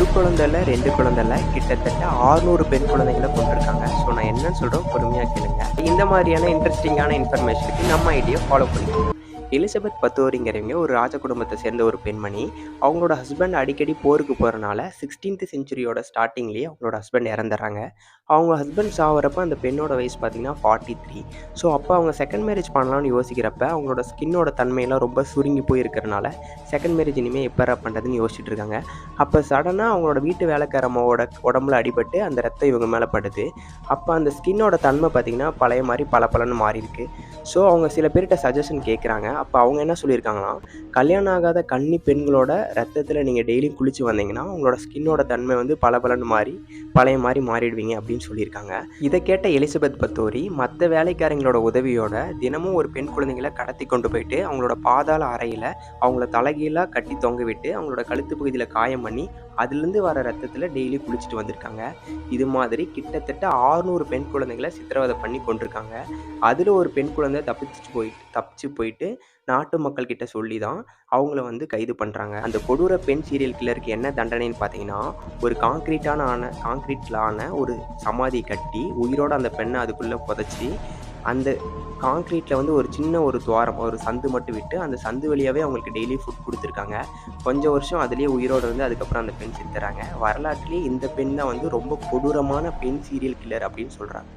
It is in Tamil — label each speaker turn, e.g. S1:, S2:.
S1: ஒரு குழந்தை இல்ல, 2 குழந்தை இல்ல, கிட்டத்தட்ட 600 பெண் குழந்தைகள கொன்றுருக்காங்க. ஸோ நான் என்னன்னு சொல்றேன் பொறுமையா கேளுங்க. இந்த மாதிரியான இன்ட்ரஸ்டிங்கான இன்ஃபர்மேஷனுக்கு நம்ம ஐடியா ஃபாலோ பண்ணிக்கோங்க. எலிசபெத் பத்தோரிங்கிறவங்க ஒரு ராஜ குடும்பத்தை சேர்ந்த ஒரு பெண்மணி. அவங்களோட ஹஸ்பண்ட் அடிக்கடி போருக்கு போகிறனால 16th செஞ்சுரியோட ஸ்டார்டிங்லேயே அவங்களோட ஹஸ்பண்ட் இறந்துடுறாங்க. அவங்க ஹஸ்பண்ட் சாவறப்ப அந்த பெண்ணோட வயசு பார்த்தீங்கன்னா 43. ஸோ அப்போ அவங்க செகண்ட் மேரேஜ் பண்ணலாம்னு யோசிக்கிறப்ப அவங்களோட ஸ்கின்னோட தன்மையெல்லாம் ரொம்ப சுருங்கி போய் இருக்கிறனால செகண்ட் மேரேஜ் இனிமேல் எப்போ பண்ணுறதுன்னு யோசிச்சுட்டு இருக்காங்க. அப்போ சடனாக அவங்களோட வீட்டு வேலைக்காரம்மாவோட உடம்புல அடிபட்டு அந்த ரத்தம் இவங்க மேலே படுது. அப்போ அந்த ஸ்கின்னோட தன்மை பார்த்திங்கன்னா பழைய மாதிரி பளபளன்னு மாறி இருக்கு. ஸோ அவங்க சில பேர்கிட்ட சஜஷன் கேட்குறாங்க. அப்போ அவங்க என்ன சொல்லியிருக்காங்கன்னா, கல்யாணம் ஆகாத கன்னி பெண்களோட ரத்தத்தில் நீங்கள் டெய்லியும் குளித்து வந்தீங்கன்னா உங்களோட ஸ்கின்னோட தன்மை வந்து பளபளன்னு மாறி பழைய மாதிரி மாறிடுவீங்க அப்படின்னு சொல்லியிருக்காங்க. இதை கேட்ட எலிசபெத் பத்தோரி மற்ற வேலைக்காரங்களோட உதவியோட தினமும் ஒரு பெண் குழந்தைங்களை கடத்தி கொண்டு போயிட்டு அவங்களோட பாதாள அறையில் அவங்கள தலைகீழாக கட்டி தொங்க விட்டு அவங்களோட கழுத்து பகுதியில் காயம் பண்ணி அதுலேருந்து வர ரத்தத்தில் டெய்லி குளிச்சுட்டு வந்திருக்காங்க. இது மாதிரி கிட்டத்தட்ட 600 பெண் குழந்தைகளை சித்திரவதை பண்ணி கொண்டிருக்காங்க. அதில் ஒரு பெண் குழந்தை தப்பிச்சு போயிட்டு நாட்டு மக்கள் கிட்ட சொல்லி தான் அவங்கள வந்து கைது பண்ணுறாங்க. அந்த கொடூர பெண் சீரியல் கில்லருக்கு என்ன தண்டனைன்னு பார்த்தீங்கன்னா, ஒரு காங்கிரீட்டில் ஆன ஒரு சமாதி கட்டி உயிரோட அந்த பெண்ணை அதுக்குள்ளே புதைச்சி அந்த காங்கிரீட்டில் வந்து ஒரு சின்ன ஒரு துவாரம் ஒரு சந்து மட்டும் விட்டு அந்த சந்து வழியாகவே அவங்களுக்கு டெய்லி ஃபுட் கொடுத்துருக்காங்க. கொஞ்சம் வருஷம் அதுலேயே உயிரோடு இருந்து அதுக்கப்புறம் அந்த பெண் செத்துறாங்க. வரலாற்றிலேயே இந்த பெண் தான் வந்து ரொம்ப கொடூரமான பெண் சீரியல் கில்லர் அப்படின்னு சொல்கிறாங்க.